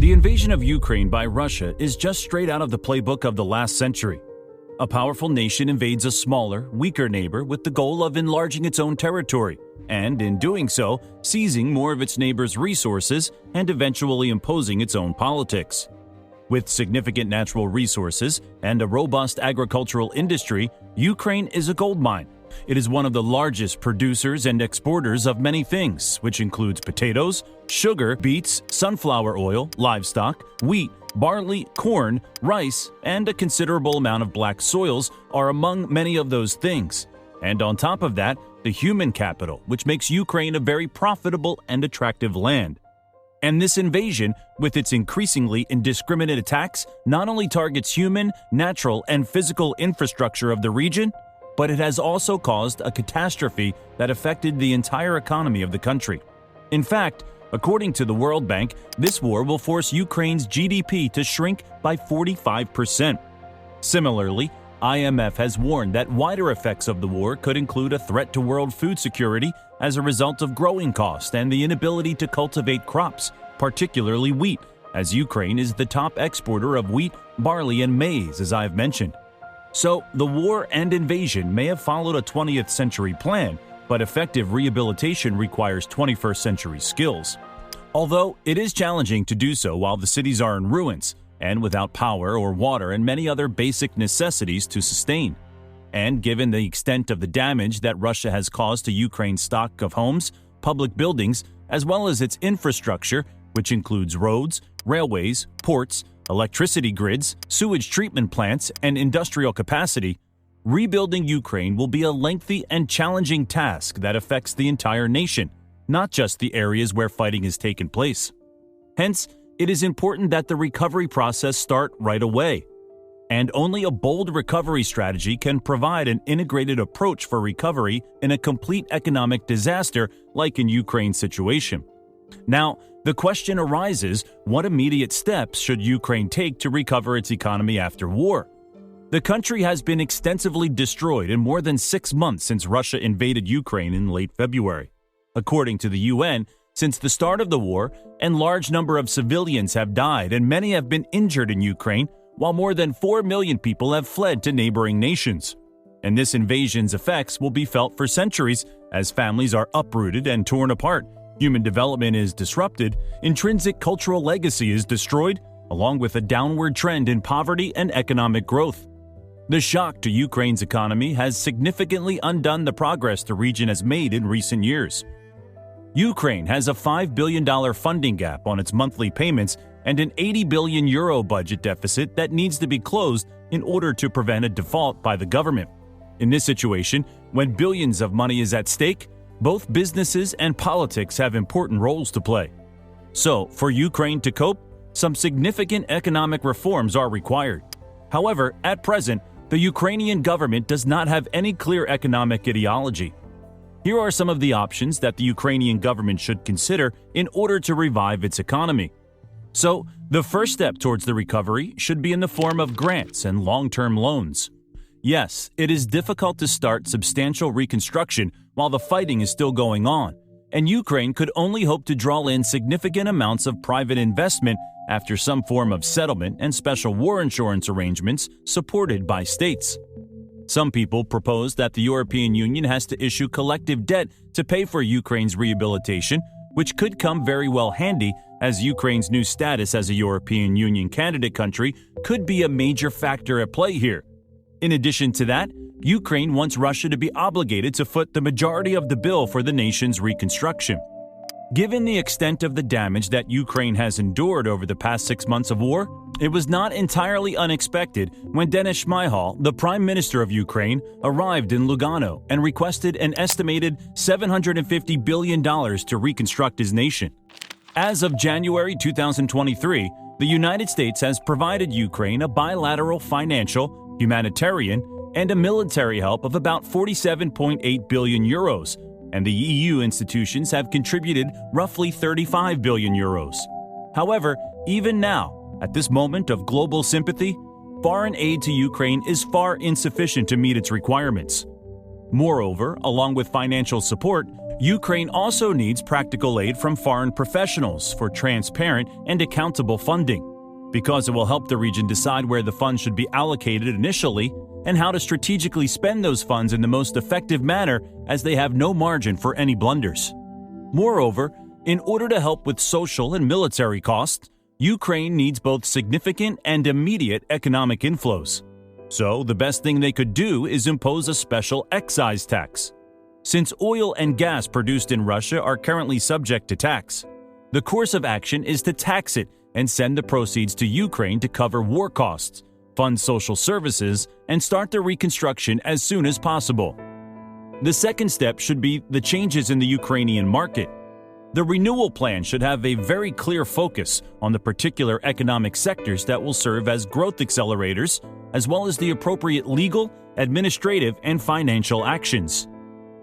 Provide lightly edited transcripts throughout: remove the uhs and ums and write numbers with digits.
The invasion of Ukraine by Russia is just straight out of the playbook of the last century. A powerful nation invades a smaller, weaker neighbor with the goal of enlarging its own territory, and in doing so, seizing more of its neighbor's resources and eventually imposing its own politics. With significant natural resources and a robust agricultural industry, Ukraine is a gold mine. It is one of the largest producers and exporters of many things, which includes potatoes, sugar, beets, sunflower oil, livestock, wheat, barley, corn, rice, and a considerable amount of black soils are among many of those things. And on top of that, the human capital, which makes Ukraine a very profitable and attractive land. And this invasion, with its increasingly indiscriminate attacks, not only targets human, natural, and physical infrastructure of the region, but it has also caused a catastrophe that affected the entire economy of the country. In fact, according to the World Bank, this war will force Ukraine's GDP to shrink by 45%. Similarly, IMF has warned that wider effects of the war could include a threat to world food security as a result of growing costs and the inability to cultivate crops, particularly wheat, as Ukraine is the top exporter of wheat, barley, and maize, as I've mentioned. So, the war and invasion may have followed a 20th century plan, but effective rehabilitation requires 21st century skills. Although it is challenging to do so while the cities are in ruins and without power or water and many other basic necessities to sustain. And given the extent of the damage that Russia has caused to Ukraine's stock of homes, public buildings, as well as its infrastructure, which includes roads, railways, ports, electricity grids, sewage treatment plants, and industrial capacity, rebuilding Ukraine will be a lengthy and challenging task that affects the entire nation, not just the areas where fighting has taken place. Hence, it is important that the recovery process start right away. And only a bold recovery strategy can provide an integrated approach for recovery in a complete economic disaster like in Ukraine's situation. Now, the question arises, what immediate steps should Ukraine take to recover its economy after war? The country has been extensively destroyed in more than 6 months since Russia invaded Ukraine in late February. According to the UN, since the start of the war, a large number of civilians have died and many have been injured in Ukraine, while more than 4 million people have fled to neighboring nations. And this invasion's effects will be felt for centuries as families are uprooted and torn apart. Human development is disrupted, intrinsic cultural legacy is destroyed, along with a downward trend in poverty and economic growth. The shock to Ukraine's economy has significantly undone the progress the region has made in recent years. Ukraine has a $5 billion funding gap on its monthly payments and an €80 billion budget deficit that needs to be closed in order to prevent a default by the government. In this situation, when billions of money is at stake, both businesses and politics have important roles to play. So, for Ukraine to cope, some significant economic reforms are required. However, at present, the Ukrainian government does not have any clear economic ideology. Here are some of the options that the Ukrainian government should consider in order to revive its economy. So, the first step towards the recovery should be in the form of grants and long-term loans. Yes, it is difficult to start substantial reconstruction while the fighting is still going on, and Ukraine could only hope to draw in significant amounts of private investment after some form of settlement and special war insurance arrangements supported by states. Some people propose that the European Union has to issue collective debt to pay for Ukraine's rehabilitation, which could come very well handy as Ukraine's new status as a European Union candidate country could be a major factor at play here. In addition to that, Ukraine wants Russia to be obligated to foot the majority of the bill for the nation's reconstruction. Given the extent of the damage that Ukraine has endured over the past 6 months of war, it was not entirely unexpected when Denis Shmyhal, the Prime Minister of Ukraine, arrived in Lugano and requested an estimated $750 billion to reconstruct his nation. As of January 2023, the United States has provided Ukraine a bilateral financial, humanitarian, and a military help of about 47.8 billion euros, and the EU institutions have contributed roughly 35 billion euros. However, even now, at this moment of global sympathy, foreign aid to Ukraine is far insufficient to meet its requirements. Moreover, along with financial support, Ukraine also needs practical aid from foreign professionals for transparent and accountable funding, because it will help the region decide where the funds should be allocated initially and how to strategically spend those funds in the most effective manner, as they have no margin for any blunders. Moreover, in order to help with social and military costs, Ukraine needs both significant and immediate economic inflows. So, the best thing they could do is impose a special excise tax. Since oil and gas produced in Russia are currently subject to tax, the course of action is to tax it and send the proceeds to Ukraine to cover war costs, fund social services, and start the reconstruction as soon as possible. The second step should be the changes in the Ukrainian market. The renewal plan should have a very clear focus on the particular economic sectors that will serve as growth accelerators, as well as the appropriate legal, administrative, and financial actions.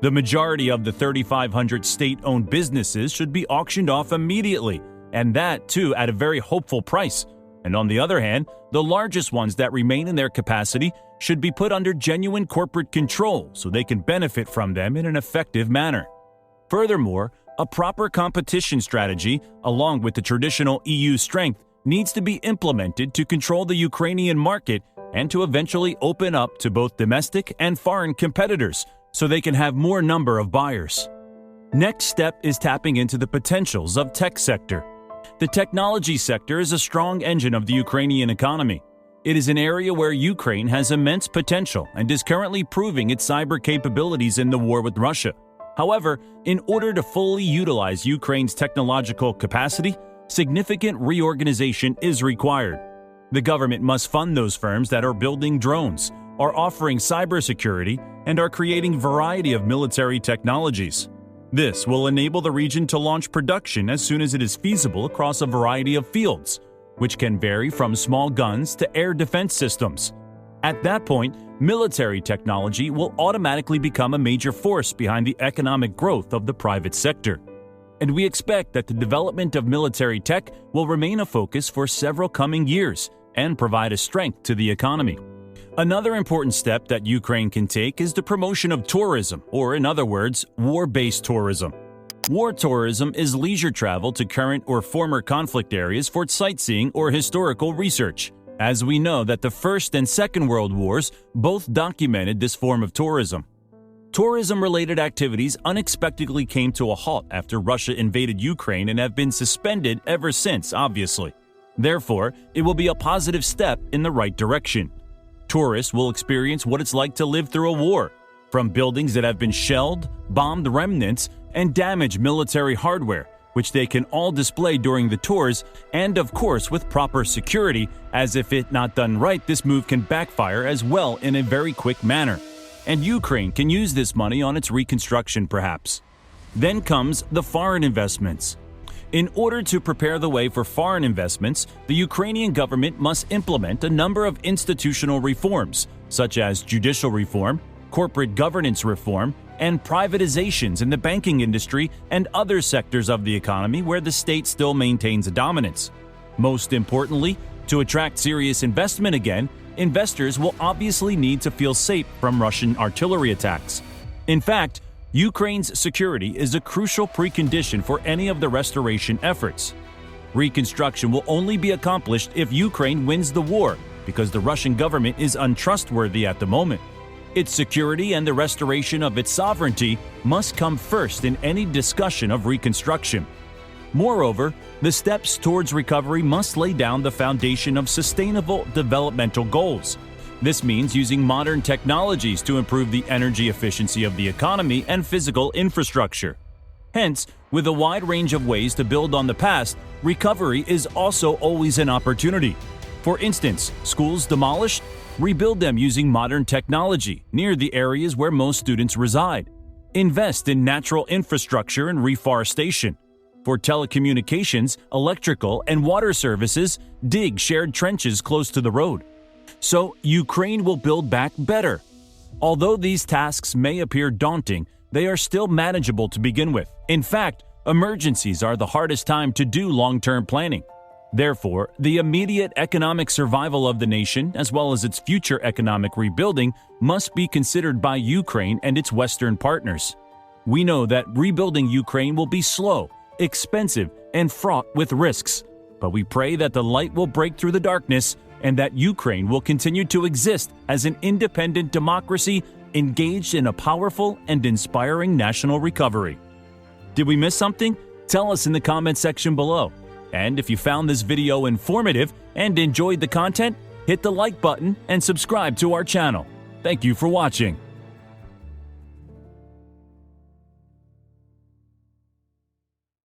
The majority of the 3,500 state-owned businesses should be auctioned off immediately, and that, too, at a very hopeful price. And on the other hand, the largest ones that remain in their capacity should be put under genuine corporate control so they can benefit from them in an effective manner. Furthermore, a proper competition strategy, along with the traditional EU strength, needs to be implemented to control the Ukrainian market and to eventually open up to both domestic and foreign competitors so they can have more number of buyers. Next step is tapping into the potentials of tech sector. The technology sector is a strong engine of the Ukrainian economy. It is an area where Ukraine has immense potential and is currently proving its cyber capabilities in the war with Russia. However, in order to fully utilize Ukraine's technological capacity, significant reorganization is required. The government must fund those firms that are building drones, are offering cybersecurity, and are creating a variety of military technologies. This will enable the region to launch production as soon as it is feasible across a variety of fields, which can vary from small guns to air defense systems. At that point, military technology will automatically become a major force behind the economic growth of the private sector. And we expect that the development of military tech will remain a focus for several coming years and provide a strength to the economy. Another important step that Ukraine can take is the promotion of tourism, or in other words, war-based tourism. War tourism is leisure travel to current or former conflict areas for sightseeing or historical research, as we know that the First and Second World Wars both documented this form of tourism. Tourism-related activities unexpectedly came to a halt after Russia invaded Ukraine and have been suspended ever since, obviously. Therefore, it will be a positive step in the right direction. Tourists will experience what it's like to live through a war, from buildings that have been shelled, bombed remnants, and damaged military hardware, which they can all display during the tours, and of course with proper security, as if it not done right, this move can backfire as well in a very quick manner. And Ukraine can use this money on its reconstruction perhaps. Then comes the foreign investments. In order to prepare the way for foreign investments, the Ukrainian government must implement a number of institutional reforms, such as judicial reform, corporate governance reform, and privatizations in the banking industry and other sectors of the economy where the state still maintains a dominance. Most importantly, to attract serious investment again, investors will obviously need to feel safe from Russian artillery attacks. In fact, Ukraine's security is a crucial precondition for any of the restoration efforts. Reconstruction will only be accomplished if Ukraine wins the war, because the Russian government is untrustworthy at the moment. Its security and the restoration of its sovereignty must come first in any discussion of reconstruction. Moreover, the steps towards recovery must lay down the foundation of sustainable developmental goals. This means using modern technologies to improve the energy efficiency of the economy and physical infrastructure. Hence, with a wide range of ways to build on the past, recovery is also always an opportunity. For instance, schools demolished? Rebuild them using modern technology near the areas where most students reside. Invest in natural infrastructure and reforestation. For telecommunications, electrical, and water services, dig shared trenches close to the road. So, Ukraine will build back better. Although these tasks may appear daunting, they are still manageable to begin with. In fact, emergencies are the hardest time to do long-term planning. Therefore, the immediate economic survival of the nation, as well as its future economic rebuilding, must be considered by Ukraine and its Western partners. We know that rebuilding Ukraine will be slow, expensive, and fraught with risks. But we pray that the light will break through the darkness and that Ukraine will continue to exist as an independent democracy engaged in a powerful and inspiring national recovery. Did we miss something? Tell us in the comment section below. And if you found this video informative and enjoyed the content, hit the like button and subscribe to our channel. Thank you for watching.